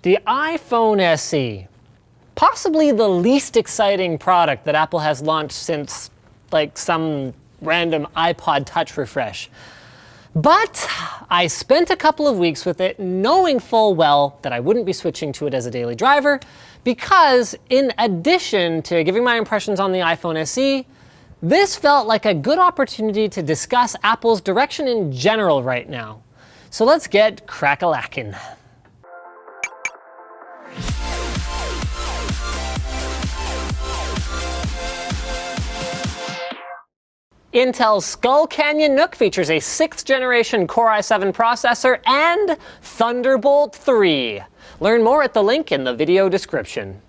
The iPhone SE. Possibly the least exciting product that Apple has launched since, like, some random iPod Touch refresh. But I spent a couple of weeks with it knowing full well that I wouldn't be switching to it as a daily driver because, in addition to giving my impressions on the iPhone SE, this felt like a good opportunity to discuss Apple's direction in general right now. So let's get crack-a-lackin'. Intel's Skull Canyon Nook features a 6th generation Core i7 processor and Thunderbolt 3. Learn more at the link in the video description.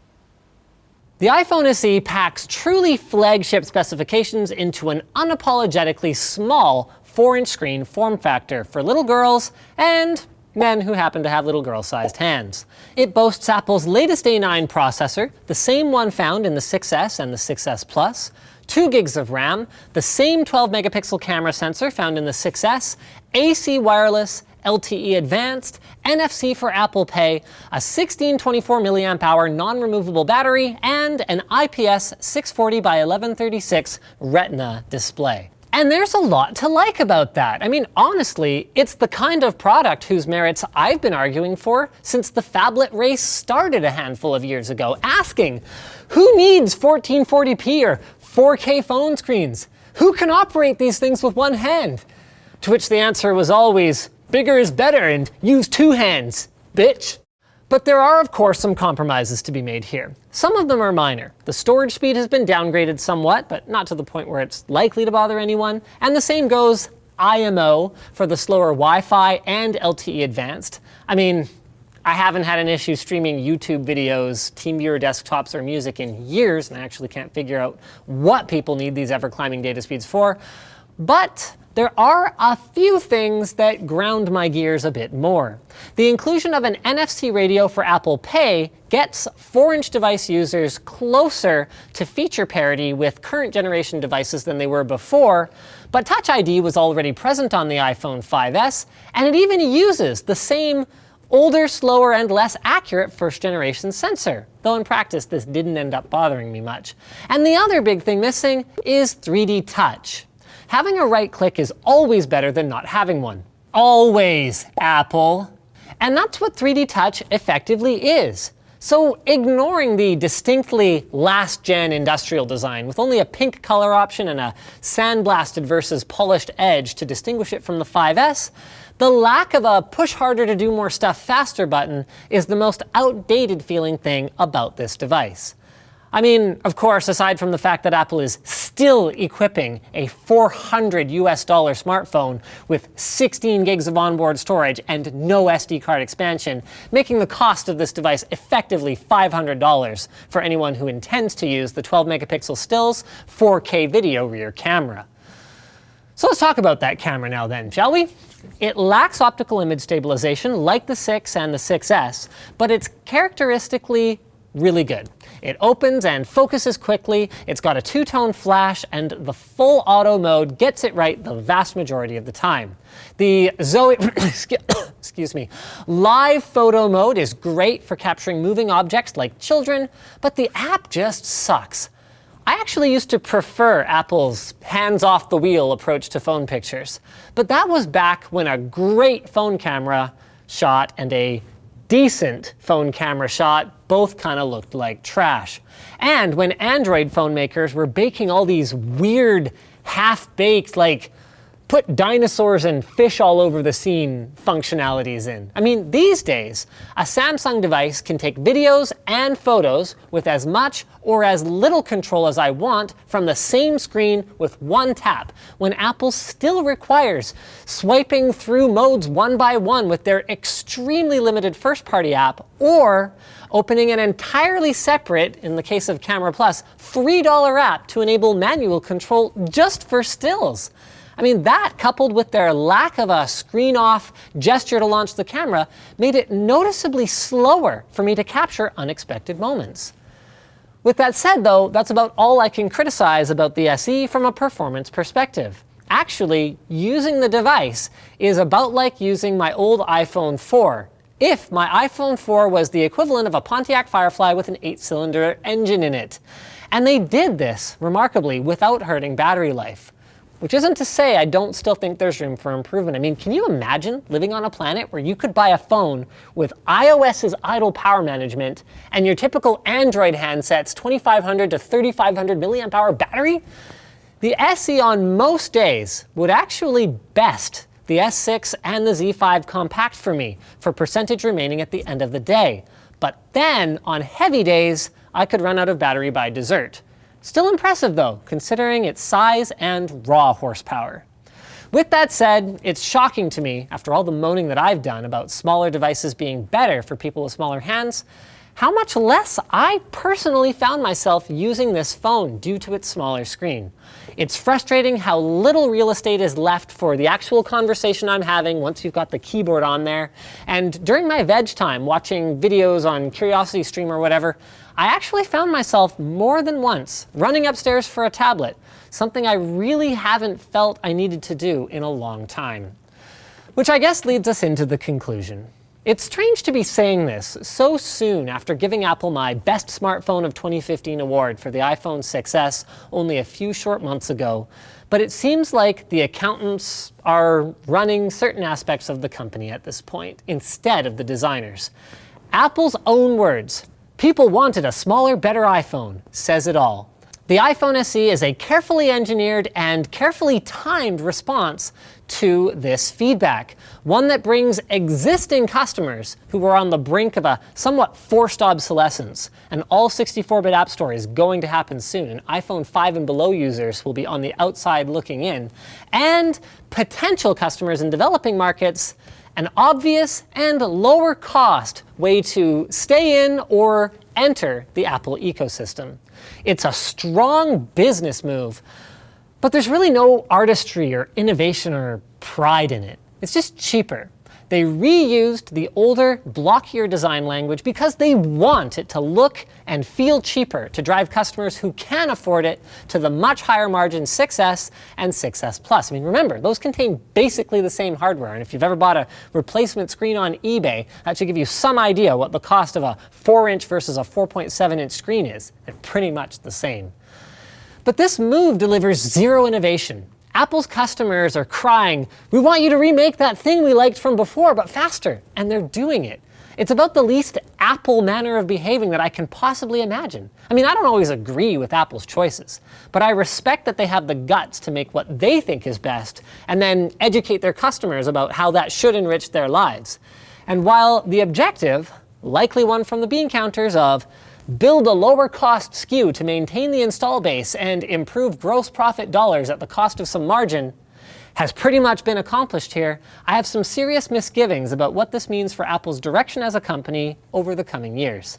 The iPhone SE packs truly flagship specifications into an unapologetically small 4-inch screen form factor for little girls and men who happen to have little girl-sized hands. It boasts Apple's latest A9 processor, the same one found in the 6S and the 6S Plus, 2 gigs of RAM, the same 12-megapixel camera sensor found in the 6S, AC wireless, LTE advanced, NFC for Apple Pay, a 1624 mAh non-removable battery, and an IPS 640 by 1136 Retina display. And there's a lot to like about that. I mean, honestly, it's the kind of product whose merits I've been arguing for since the phablet race started a handful of years ago, asking, who needs 1440p or 4K phone screens? Who can operate these things with one hand? To which the answer was always, bigger is better and use 2 hands, bitch. But there are, of course, some compromises to be made here. Some of them are minor. The storage speed has been downgraded somewhat, but not to the point where it's likely to bother anyone. And the same goes IMO for the slower Wi-Fi and LTE advanced. I mean, I haven't had an issue streaming YouTube videos, TeamViewer desktops, or music in years, and I actually can't figure out what people need these ever-climbing data speeds for. But there are a few things that ground my gears a bit more. The inclusion of an NFC radio for Apple Pay gets 4-inch device users closer to feature parity with current generation devices than they were before, but Touch ID was already present on the iPhone 5S, and it even uses the same older, slower, and less accurate first-generation sensor, though in practice this didn't end up bothering me much. And the other big thing missing is 3D Touch. Having a right click is always better than not having one. Always, Apple. And that's what 3D Touch effectively is. So ignoring the distinctly last-gen industrial design with only a pink color option and a sandblasted versus polished edge to distinguish it from the 5S, the lack of a push harder to do more stuff faster button is the most outdated feeling thing about this device. I mean, of course, aside from the fact that Apple is still equipping a $400 smartphone with 16 gigs of onboard storage and no SD card expansion, making the cost of this device effectively $500 for anyone who intends to use the 12-megapixel stills 4K video rear camera. So let's talk about that camera now then, shall we? It lacks optical image stabilization like the 6 and the 6S, but it's characteristically really good. It opens and focuses quickly, it's got a 2-tone flash, and the full auto mode gets it right the vast majority of the time. The Zoe excuse me, live photo mode is great for capturing moving objects like children, but the app just sucks. I actually used to prefer Apple's hands-off-the-wheel approach to phone pictures, but that was back when a great phone camera shot and a decent phone camera shot both kind of looked like trash. And when Android phone makers were baking all these weird, half-baked, like, put dinosaurs and fish all over the scene functionalities in. I mean, these days, a Samsung device can take videos and photos with as much or as little control as I want from the same screen with one tap, when Apple still requires swiping through modes one by one with their extremely limited first-party app, or opening an entirely separate, in the case of Camera Plus, $3 app to enable manual control just for stills. I mean, that, coupled with their lack of a screen-off gesture to launch the camera, made it noticeably slower for me to capture unexpected moments. With that said, though, that's about all I can criticize about the SE from a performance perspective. Actually, using the device is about like using my old iPhone 4, if my iPhone 4 was the equivalent of a Pontiac Firefly with an 8-cylinder engine in it. And they did this, remarkably, without hurting battery life. Which isn't to say I don't still think there's room for improvement. I mean, can you imagine living on a planet where you could buy a phone with iOS's idle power management and your typical Android handset's 2500 to 3500 milliamp hour battery? The SE on most days would actually best the S6 and the Z5 Compact for me for percentage remaining at the end of the day. But then, on heavy days, I could run out of battery by dessert. Still impressive though, considering its size and raw horsepower. With that said, it's shocking to me, after all the moaning that I've done about smaller devices being better for people with smaller hands, how much less I personally found myself using this phone due to its smaller screen. It's frustrating how little real estate is left for the actual conversation I'm having once you've got the keyboard on there. And during my veg time, watching videos on CuriosityStream or whatever, I actually found myself more than once running upstairs for a tablet, something I really haven't felt I needed to do in a long time. Which I guess leads us into the conclusion. It's strange to be saying this so soon after giving Apple my Best Smartphone of 2015 award for the iPhone 6s only a few short months ago, but it seems like the accountants are running certain aspects of the company at this point instead of the designers. Apple's own words, "People wanted a smaller, better iPhone," says it all. The iPhone SE is a carefully engineered and carefully timed response to this feedback, one that brings existing customers who were on the brink of a somewhat forced obsolescence. An all 64-bit App Store is going to happen soon, and iPhone 5 and below users will be on the outside looking in, and potential customers in developing markets an obvious and lower cost way to stay in or enter the Apple ecosystem. It's a strong business move, but there's really no artistry or innovation or pride in it. It's just cheaper. They reused the older, blockier design language because they want it to look and feel cheaper to drive customers who can afford it to the much higher margin 6S and 6S Plus. I mean, remember, those contain basically the same hardware, and if you've ever bought a replacement screen on eBay, that should give you some idea what the cost of a 4-inch versus a 4.7-inch screen is. They're pretty much the same. But this move delivers zero innovation. Apple's customers are crying, "We want you to remake that thing we liked from before, but faster." And they're doing it. It's about the least Apple manner of behaving that I can possibly imagine. I mean, I don't always agree with Apple's choices, but I respect that they have the guts to make what they think is best and then educate their customers about how that should enrich their lives. And while the objective, likely one from the bean counters of build a lower cost SKU to maintain the install base and improve gross profit dollars at the cost of some margin, has pretty much been accomplished here, I have some serious misgivings about what this means for Apple's direction as a company over the coming years.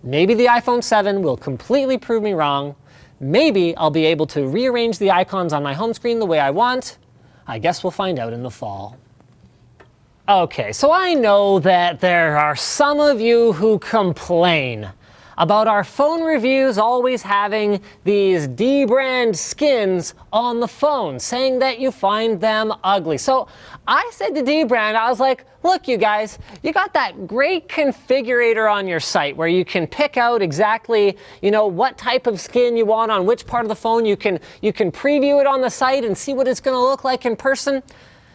Maybe the iPhone 7 will completely prove me wrong. Maybe I'll be able to rearrange the icons on my home screen the way I want. I guess we'll find out in the fall. Okay, so I know that there are some of you who complain about our phone reviews always having these D-brand skins on the phone, saying that you find them ugly. So I said to D-brand, I was like, look you guys, you got that great configurator on your site where you can pick out exactly, what type of skin you want on which part of the phone. You can preview it on the site and see what it's gonna look like in person.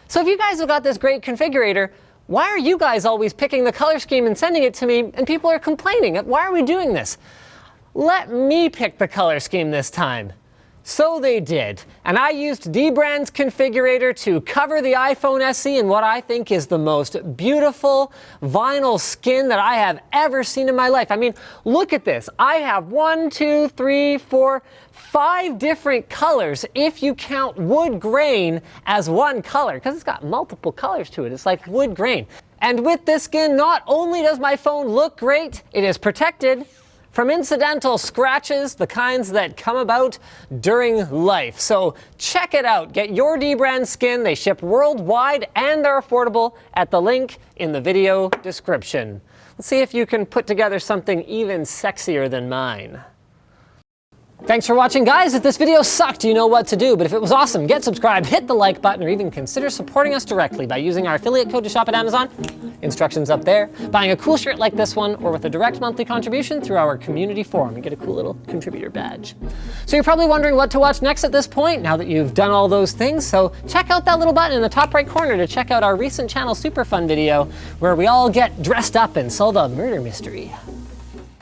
So if you guys have got this great configurator, why are you guys always picking the color scheme and sending it to me and people are complaining? Why are we doing this? Let me pick the color scheme this time. So they did, and I used D-Brand's configurator to cover the iPhone SE in what I think is the most beautiful vinyl skin that I have ever seen in my life. I mean, look at this. I have 1, 2, 3, 4, 5 different colors if you count wood grain as one color, because it's got multiple colors to it. It's like wood grain. And with this skin, not only does my phone look great, it is protected from incidental scratches, the kinds that come about during life. So check it out. Get your D-Brand skin. They ship worldwide and they're affordable at the link in the video description. Let's see if you can put together something even sexier than mine. Thanks for watching, guys. If this video sucked, you know what to do, but if it was awesome, get subscribed, hit the like button, or even consider supporting us directly by using our affiliate code to shop at Amazon. Instructions up there. Buying a cool shirt like this one, or with a direct monthly contribution through our community forum. You get a cool little contributor badge. So you're probably wondering what to watch next at this point, now that you've done all those things, so check out that little button in the top right corner to check out our recent channel Super Fun video, where we all get dressed up and solve a murder mystery.